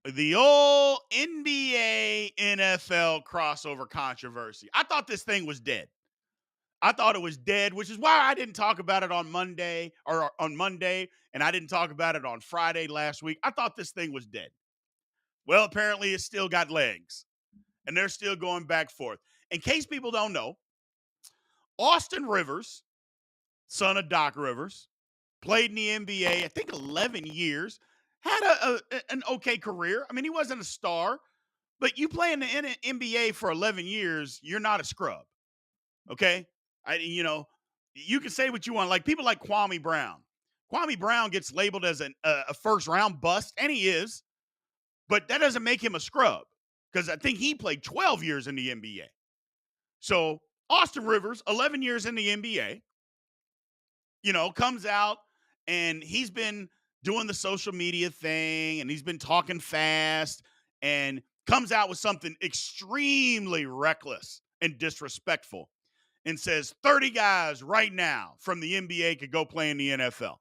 The old NBA NFL crossover controversy. I thought this thing was dead. I thought it was dead, which is why I didn't talk about it on Monday, and I didn't talk about it on Friday last week. I thought this thing was dead. Well, apparently it's still got legs, and they're still going back and forth. In case people don't know, Austin Rivers, son of Doc Rivers, played in the NBA, I think 11 years, had an okay career. I mean, he wasn't a star, but you play in the NBA for 11 years, you're not a scrub. Okay? You can say what you want. Like people like Kwame Brown. Kwame Brown gets labeled as a first round bust, and he is, but that doesn't make him a scrub because I think he played 12 years in the NBA. So Austin Rivers, 11 years in the NBA, comes out and he's been doing the social media thing and he's been talking fast and comes out with something extremely reckless and disrespectful and says 30 guys right now from the NBA could go play in the NFL.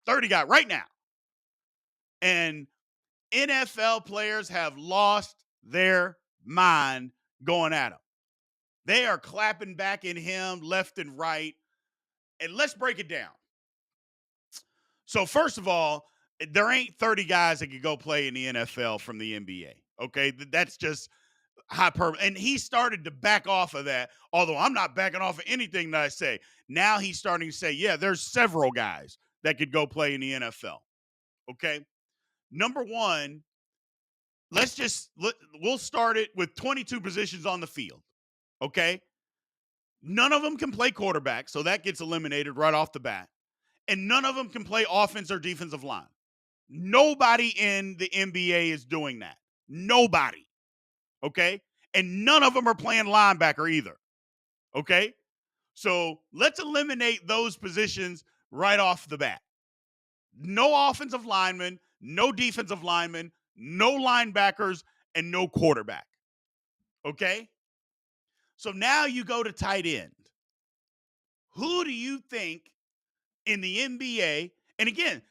30 guys right now. And NFL players have lost their mind going at him. They are clapping back at him left and right. And let's break it down. So, first of all, there ain't 30 guys that could go play in the NFL from the NBA. Okay. That's just hyperbole. And he started to back off of that, although I'm not backing off of anything that I say. Now he's starting to say, yeah, there's several guys that could go play in the NFL. Okay. Number one, we'll start it with 22 positions on the field. Okay. None of them can play quarterback, so that gets eliminated right off the bat. And none of them can play offense or defensive line. Nobody in the NBA is doing that. Nobody. Okay? And none of them are playing linebacker either. Okay? So let's eliminate those positions right off the bat. No offensive linemen, no defensive linemen, no linebackers, and no quarterback. Okay? So now you go to tight end. Who do you think in the NBA? And again,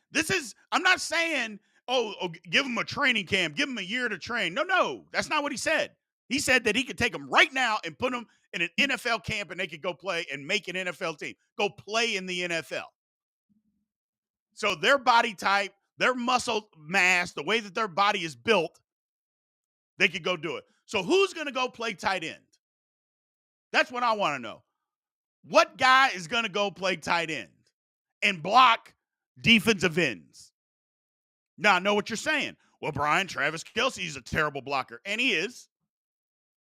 I'm not saying, give him a training camp, give him a year to train. No, that's not what he said. He said that he could take them right now and put them in an NFL camp and they could go play and make an NFL team, go play in the NFL. So their body type, their muscle mass, the way that their body is built, they could go do it. So who's going to go play tight end? That's what I want to know. What guy is going to go play tight end and block defensive ends? Now, I know what you're saying. Well, Travis Kelce is a terrible blocker, and he is.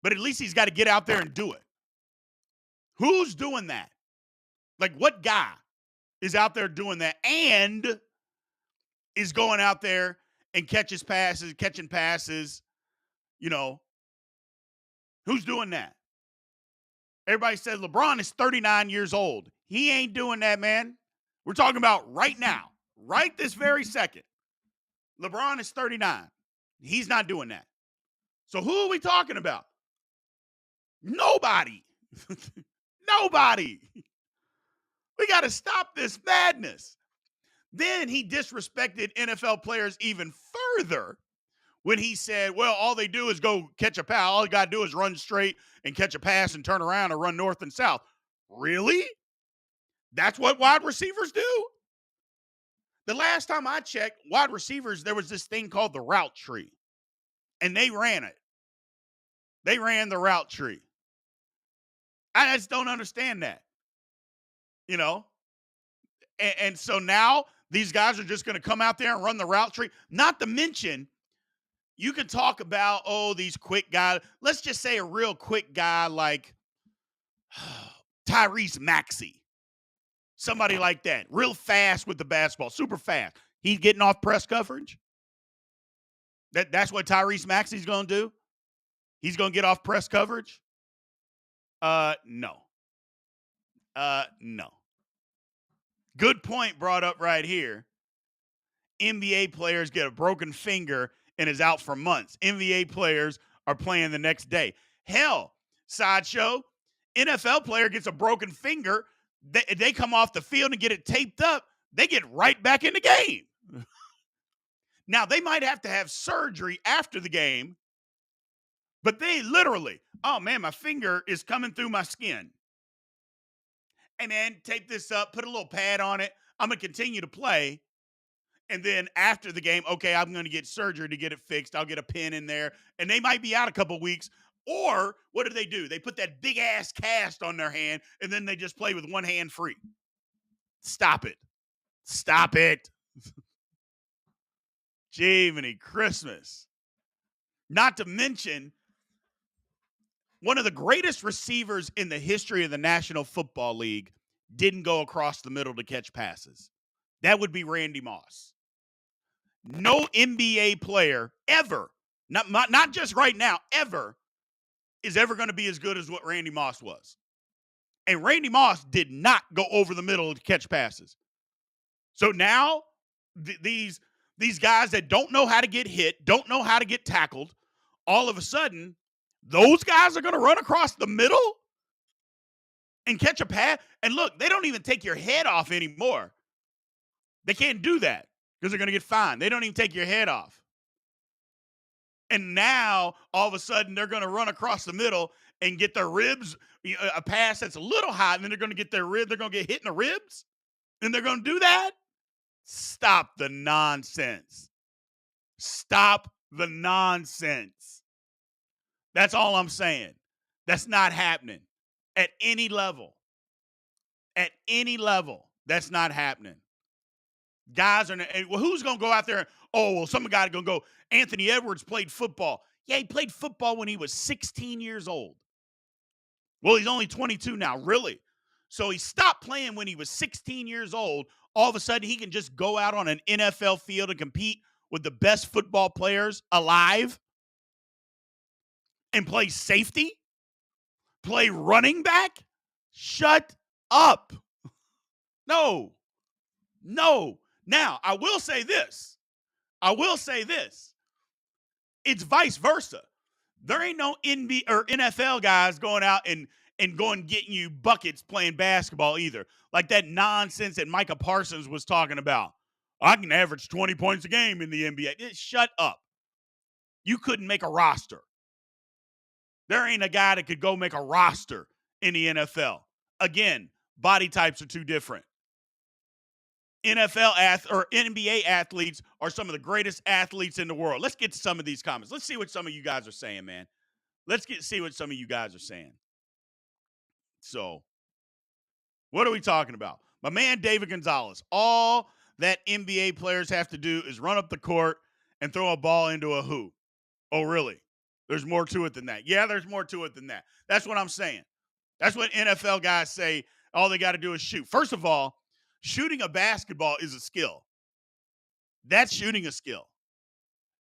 But at least he's got to get out there and do it. Who's doing that? Like, what guy is out there doing that and is going out there and catching passes, Who's doing that? Everybody says LeBron is 39 years old. He ain't doing that, man. We're talking about right now, right this very second. LeBron is 39. He's not doing that. So who are we talking about? Nobody. Nobody. We got to stop this madness. Then he disrespected NFL players even further when he said, well, all they do is go catch a pass. All you got to do is run straight and catch a pass and turn around and run north and south. Really? That's what wide receivers do? The last time I checked, wide receivers, there was this thing called the route tree, and they ran it. They ran the route tree. I just don't understand that, And so now these guys are just going to come out there and run the route tree. Not to mention, you could talk about, these quick guys. Let's just say a real quick guy like Tyrese Maxey. Somebody like that. Real fast with the basketball. Super fast. He's getting off press coverage. That's what Tyrese Maxey's going to do? He's going to get off press coverage? No. No. Good point brought up right here. NBA players get a broken finger and is out for months. NBA players are playing the next day. Hell, sideshow, NFL player gets a broken finger. They come off the field and get it taped up. They get right back in the game. Now, they might have to have surgery after the game, but they literally, oh man, my finger is coming through my skin. Hey man, tape this up, put a little pad on it. I'm going to continue to play. And then after the game, okay, I'm going to get surgery to get it fixed. I'll get a pin in there. And they might be out a couple weeks. Or what do? They put that big ass cast on their hand and then they just play with one hand free. Stop it. Stop it. Jiminy Christmas. Not to mention, one of the greatest receivers in the history of the National Football League didn't go across the middle to catch passes. That would be Randy Moss. No NBA player ever, not just right now, ever, is ever going to be as good as what Randy Moss was. And Randy Moss did not go over the middle to catch passes. So now these guys that don't know how to get hit, don't know how to get tackled, all of a sudden, those guys are going to run across the middle and catch a pass. And look, they don't even take your head off anymore. They can't do that because they're going to get fined. They don't even take your head off. And now, all of a sudden, they're going to run across the middle and get their ribs, a pass that's a little high, and then they're going to get their rib. They're going to get hit in the ribs, and they're going to do that? Stop the nonsense. Stop the nonsense. That's all I'm saying. That's not happening at any level. At any level, that's not happening. Guys are, well, who's going to go out there and, oh, well, some guy going to go, Anthony Edwards played football. Yeah, he played football when he was 16 years old. Well, he's only 22 now, really. So he stopped playing when he was 16 years old. All of a sudden, he can just go out on an NFL field and compete with the best football players alive and play safety, play running back. Shut up. No. Now, I will say this. It's vice versa. There ain't no NBA or NFL guys going out and going getting you buckets playing basketball either. Like that nonsense that Micah Parsons was talking about. I can average 20 points a game in the NBA. Shut up. You couldn't make a roster. There ain't a guy that could go make a roster in the NFL. Again, body types are too different. NBA athletes are some of the greatest athletes in the world. Let's get to some of these comments. Let's see what some of you guys are saying, man. See what some of you guys are saying. So, what are we talking about? My man, David Gonzalez. All that NBA players have to do is run up the court and throw a ball into a hoop. Oh, really? There's more to it than that. Yeah, there's more to it than that. That's what I'm saying. That's what NFL guys say. All they got to do is shoot. First of all, shooting a basketball is a skill. That's shooting a skill.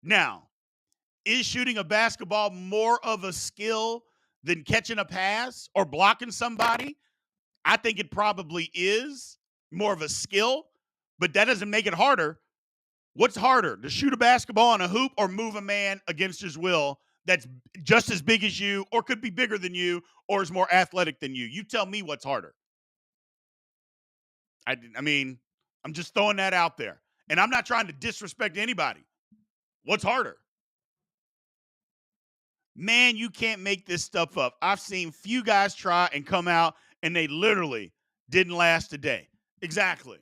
Now, is shooting a basketball more of a skill than catching a pass or blocking somebody? I think it probably is more of a skill, but that doesn't make it harder. What's harder, to shoot a basketball on a hoop or move a man against his will that's just as big as you or could be bigger than you or is more athletic than you? You tell me what's harder. I mean, I'm just throwing that out there. And I'm not trying to disrespect anybody. What's harder? Man, you can't make this stuff up. I've seen few guys try and come out, and they literally didn't last a day. Exactly.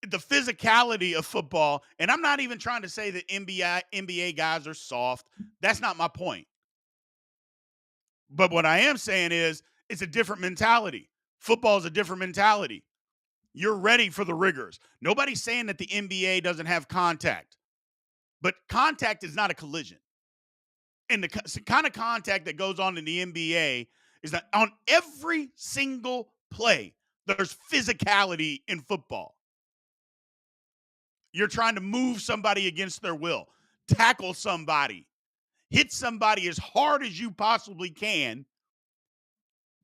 The physicality of football, and I'm not even trying to say that NBA guys are soft. That's not my point. But what I am saying is it's a different mentality. Football is a different mentality. You're ready for the rigors. Nobody's saying that the NBA doesn't have contact, but contact is not a collision. And the kind of contact that goes on in the NBA is that on every single play, there's physicality in football. You're trying to move somebody against their will, tackle somebody, hit somebody as hard as you possibly can.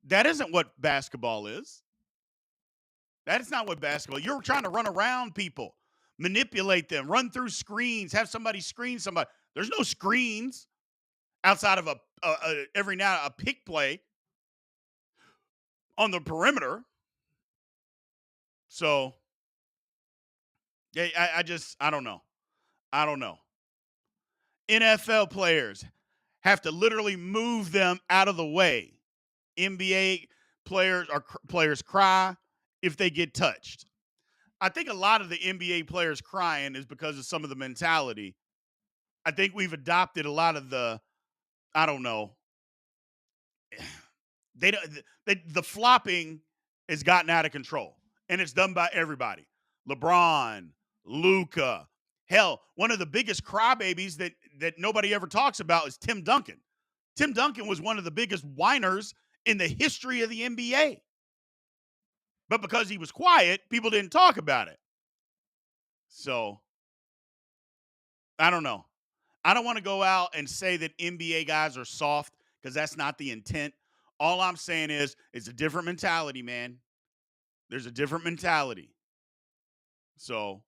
That isn't what basketball is. That is not what basketball. You're trying to run around people, manipulate them, run through screens, have somebody screen somebody. There's no screens outside of every now a pick play on the perimeter. So, yeah, I don't know. I don't know. NFL players have to literally move them out of the way. NBA players cry if they get touched. I think a lot of the NBA players crying is because of some of the mentality. I think we've adopted a lot of the, I don't know, they don't the flopping has gotten out of control, and it's done by everybody. LeBron, Luca, hell, one of the biggest crybabies that nobody ever talks about is Tim Duncan. Tim Duncan was one of the biggest whiners in the history of the NBA. But because he was quiet, people didn't talk about it. So, I don't know. I don't want to go out and say that NBA guys are soft because that's not the intent. All I'm saying is it's a different mentality, man. There's a different mentality. So,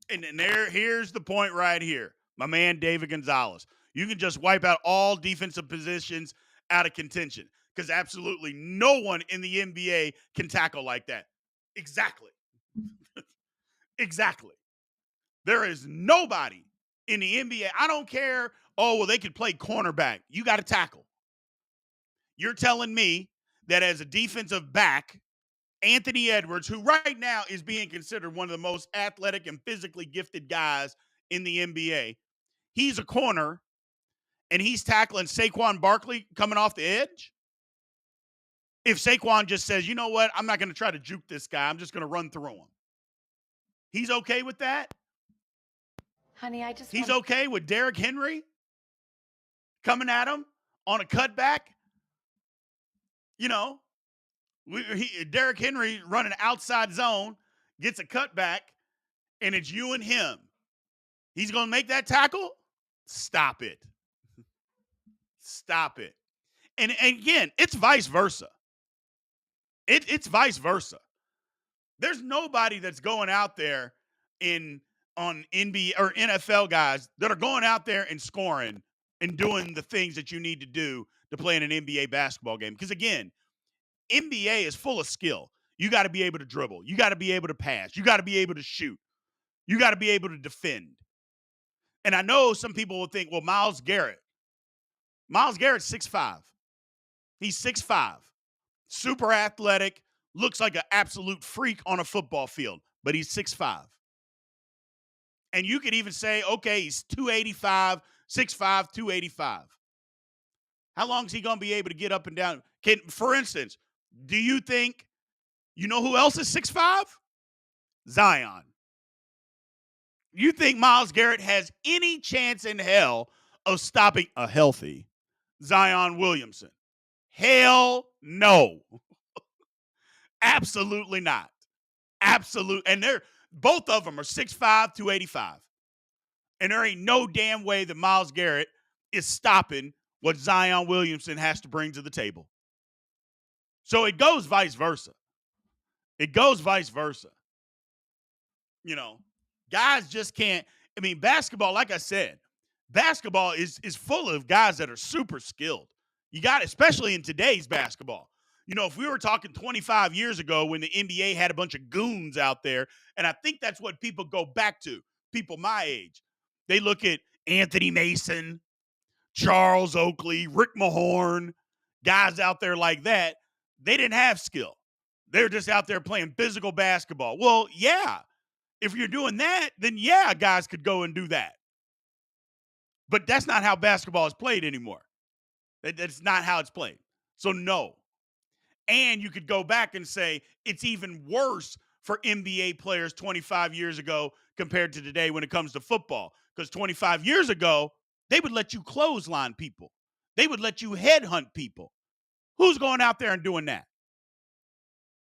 and here's the point right here. My man David Gonzalez. You can just wipe out all defensive positions out of contention because absolutely no one in the NBA can tackle like that. Exactly. Exactly. There is nobody in the NBA. I don't care. Oh, well, they could play cornerback. You got to tackle. You're telling me that as a defensive back, Anthony Edwards, who right now is being considered one of the most athletic and physically gifted guys in the NBA, he's a corner and he's tackling Saquon Barkley coming off the edge? If Saquon just says, you know what, I'm not going to try to juke this guy, I'm just going to run through him. He's okay with that? Honey, He's okay with Derrick Henry coming at him on a cutback? You know, Derrick Henry running outside zone, gets a cutback, and it's you and him. He's going to make that tackle? Stop it. Stop it. And again, it's vice versa. It's vice versa. There's nobody that's going out there on NBA or NFL guys that are going out there and scoring and doing the things that you need to do to play in an NBA basketball game. Because again, NBA is full of skill. You got to be able to dribble. You got to be able to pass. You got to be able to shoot. You got to be able to defend. And I know some people will think, well, Myles Garrett's 6'5". He's 6'5". Super athletic, looks like an absolute freak on a football field, but he's 6'5". And you could even say, okay, he's 285, 6'5", 285. How long is he going to be able to get up and down? For instance, do you think, you know who else is 6'5"? Zion. You think Myles Garrett has any chance in hell of stopping a healthy Zion Williamson? Hell no. Absolutely not. Absolute. And both of them are 6'5", 285. And there ain't no damn way that Myles Garrett is stopping what Zion Williamson has to bring to the table. So it goes vice versa. It goes vice versa. You know, guys just can't. I mean, basketball, like I said, basketball is full of guys that are super skilled. You got, especially in today's basketball. You know, if we were talking 25 years ago when the NBA had a bunch of goons out there, and I think that's what people go back to, people my age. They look at Anthony Mason, Charles Oakley, Rick Mahorn, guys out there like that. They didn't have skill. They're just out there playing physical basketball. Well, yeah, if you're doing that, then yeah, guys could go and do that. But that's not how basketball is played anymore. That's not how it's played. So no. And you could go back and say it's even worse for NBA players 25 years ago compared to today when it comes to football. Because 25 years ago, they would let you clothesline people. They would let you headhunt people. Who's going out there and doing that?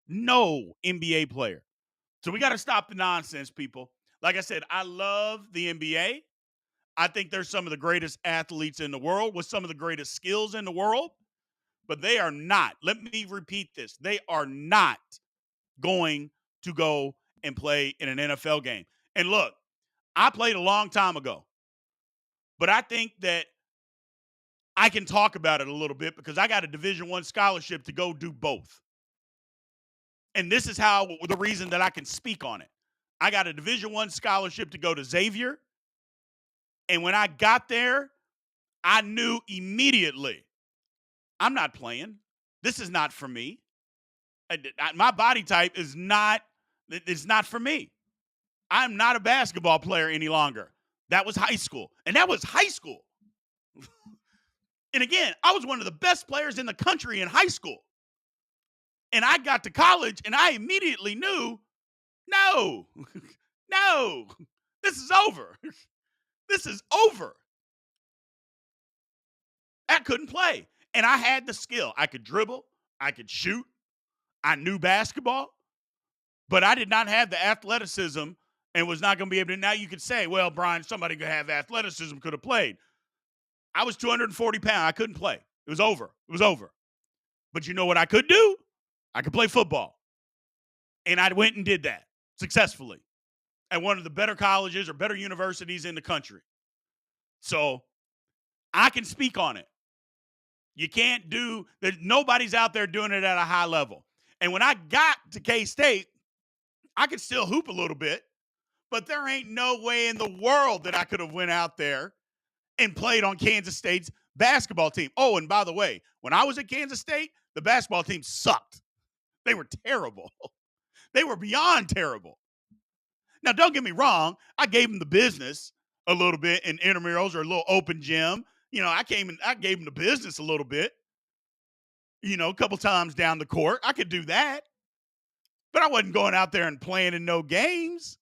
No NBA player. So we got to stop the nonsense, people. Like I said, I love the NBA. I think they're some of the greatest athletes in the world with some of the greatest skills in the world. But they are not, let me repeat this, they are not going to go and play in an NFL game. And look, I played a long time ago, but I think that I can talk about it a little bit because I got a Division I scholarship to go do both. And this is the reason that I can speak on it. I got a Division I scholarship to go to Xavier. And when I got there, I knew immediately, I'm not playing. This is not for me. My body type is not, it's not for me. I'm not a basketball player any longer. That was high school. And that was high school. And again, I was one of the best players in the country in high school. And I got to college and I immediately knew, no, no, this is over. This is over. I couldn't play. And I had the skill. I could dribble, I could shoot, I knew basketball, but I did not have the athleticism and was not going to be able to. Now you could say, well, Brian, somebody could have athleticism, could have played. I was 240 pounds. I couldn't play. It was over. It was over. But you know what I could do? I could play football. And I went and did that successfully at one of the better colleges or better universities in the country. So I can speak on it. You can't do that. Nobody's out there doing it at a high level. And when I got to K-State, I could still hoop a little bit, but there ain't no way in the world that I could have went out there and played on Kansas State's basketball team. Oh, and by the way, when I was at Kansas State, the basketball team sucked. They were terrible. They were beyond terrible. Now, don't get me wrong. I gave them the business a little bit in intramurals or a little open gym. You know, I gave them the business a little bit, you know, a couple times down the court. I could do that. But I wasn't going out there and playing in no games,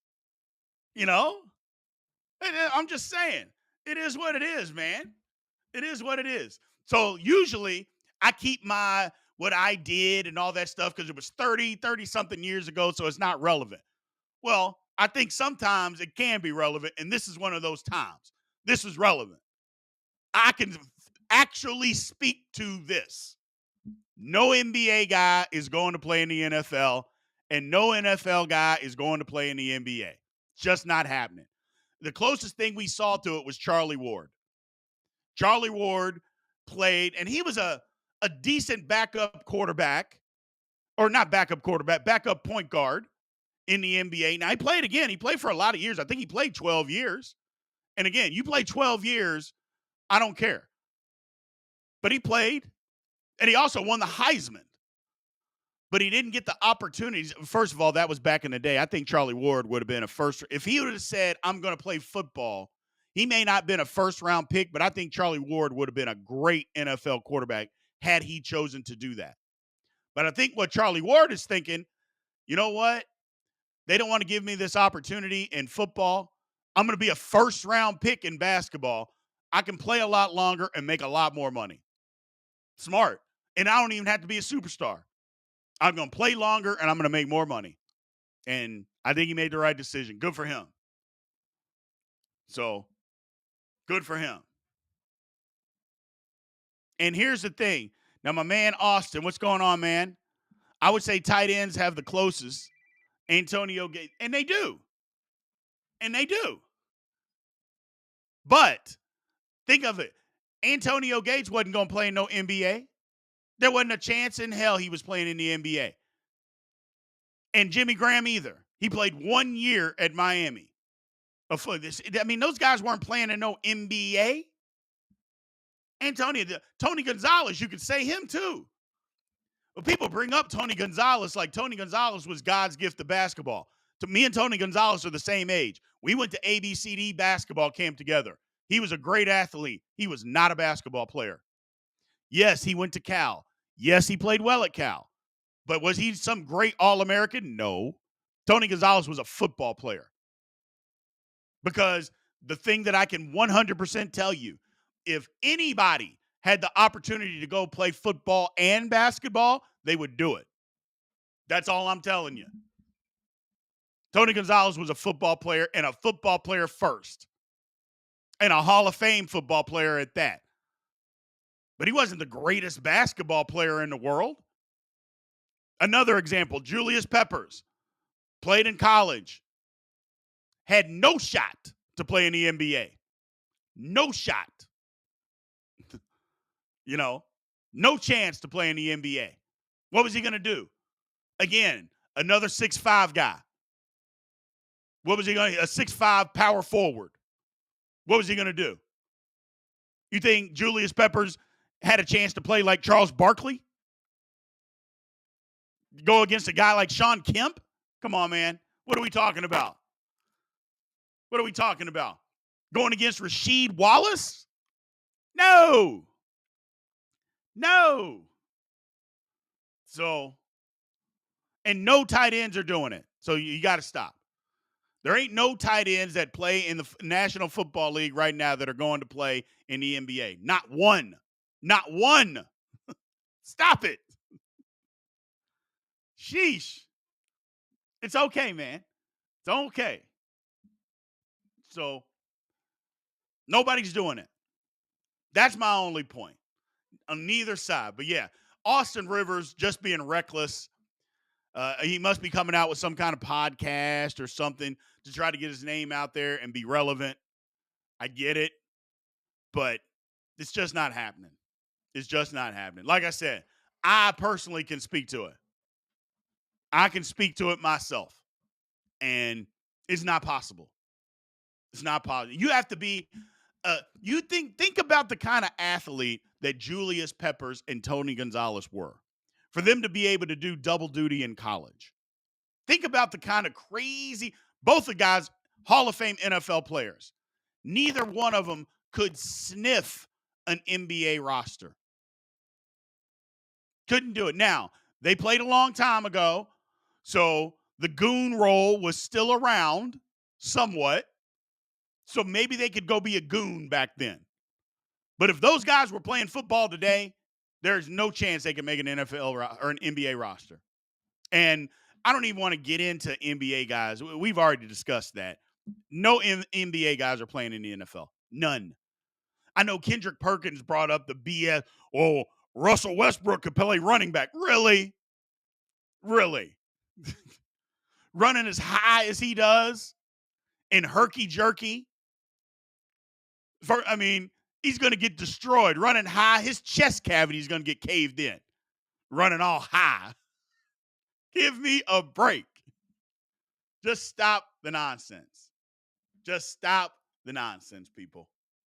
you know? I'm just saying, it is what it is, man. It is what it is. So usually I keep my what I did and all that stuff because it was 30 something years ago, so it's not relevant. Well, I think sometimes it can be relevant, and this is one of those times. This is relevant. I can actually speak to this. No NBA guy is going to play in the NFL, and no NFL guy is going to play in the NBA. Just not happening. The closest thing we saw to it was Charlie Ward. Charlie Ward played, and he was a decent backup quarterback, or not backup quarterback, backup point guard in the NBA. Now, he played again. He played for a lot of years. I think he played 12 years. And again, you play 12 years, I don't care. But he played, and he also won the Heisman. But he didn't get the opportunities. First of all, that was back in the day. I think Charlie Ward would have been a first. If he would have said, I'm going to play football, he may not have been a first-round pick, but I think Charlie Ward would have been a great NFL quarterback had he chosen to do that. But I think what Charlie Ward is thinking, you know what? They don't want to give me this opportunity in football. I'm going to be a first-round pick in basketball. I can play a lot longer and make a lot more money. Smart. And I don't even have to be a superstar. I'm going to play longer and I'm going to make more money. And I think he made the right decision. Good for him. So, good for him. And here's the thing. Now, my man Austin, what's going on, man? I would say tight ends have the closest. Antonio Gates. And they do. And they do. But think of it. Antonio Gates wasn't going to play in no NBA. There wasn't a chance in hell he was playing in the NBA. And Jimmy Graham either. He played 1 year at Miami. I mean, those guys weren't playing in no NBA. Tony Gonzalez, you could say him too. But people bring up Tony Gonzalez like Tony Gonzalez was God's gift to basketball. To me and Tony Gonzalez are the same age. We went to ABCD basketball camp together. He was a great athlete. He was not a basketball player. Yes, he went to Cal. Yes, he played well at Cal. But was he some great All-American? No. Tony Gonzalez was a football player. Because the thing that I can 100% tell you, if anybody had the opportunity to go play football and basketball, they would do it. That's all I'm telling you. Tony Gonzalez was a football player and a football player first. And a Hall of Fame football player at that. But he wasn't the greatest basketball player in the world. Another example, Julius Peppers played in college, had no shot to play in the NBA. No shot. You know, no chance to play in the NBA. What was he going to do? Again, another 6'5" guy. What was he going to? A 6'5" power forward. What was he going to do? You think Julius Peppers had a chance to play like Charles Barkley? Go against a guy like Sean Kemp? Come on, man. What are we talking about? What are we talking about? Going against Rasheed Wallace? No. No. So, and no tight ends are doing it. So you got to stop. There ain't no tight ends that play in the National Football League right now that are going to play in the NBA. Not one. Not one. Stop it. Sheesh. It's okay, man. It's okay. So nobody's doing it. That's my only point on neither side. But yeah, Austin Rivers just being reckless. He must be coming out with some kind of podcast or something to try to get his name out there and be relevant. I get it, but it's just not happening. It's just not happening. Like I said, I personally can speak to it. I can speak to it myself, and it's not possible. It's not possible. You have to be. You think about the kind of athlete that Julius Peppers and Tony Gonzalez were, for them to be able to do double duty in college. Think about the kind of crazy. Both the guys, Hall of Fame NFL players. Neither one of them could sniff an NBA roster. Couldn't do it. Now, they played a long time ago, so the goon role was still around somewhat. So maybe they could go be a goon back then. But if those guys were playing football today, there's no chance they can make an NFL or an NBA roster. And I don't even want to get into NBA guys. We've already discussed that. No NBA guys are playing in the NFL. None. I know Kendrick Perkins brought up the BS. Oh, Russell Westbrook could play running back. Really? Really? Running as high as he does and herky jerky. He's going to get destroyed. Running high, his chest cavity is going to get caved in. Running all high. Give me a break. Just stop the nonsense. Just stop the nonsense, people.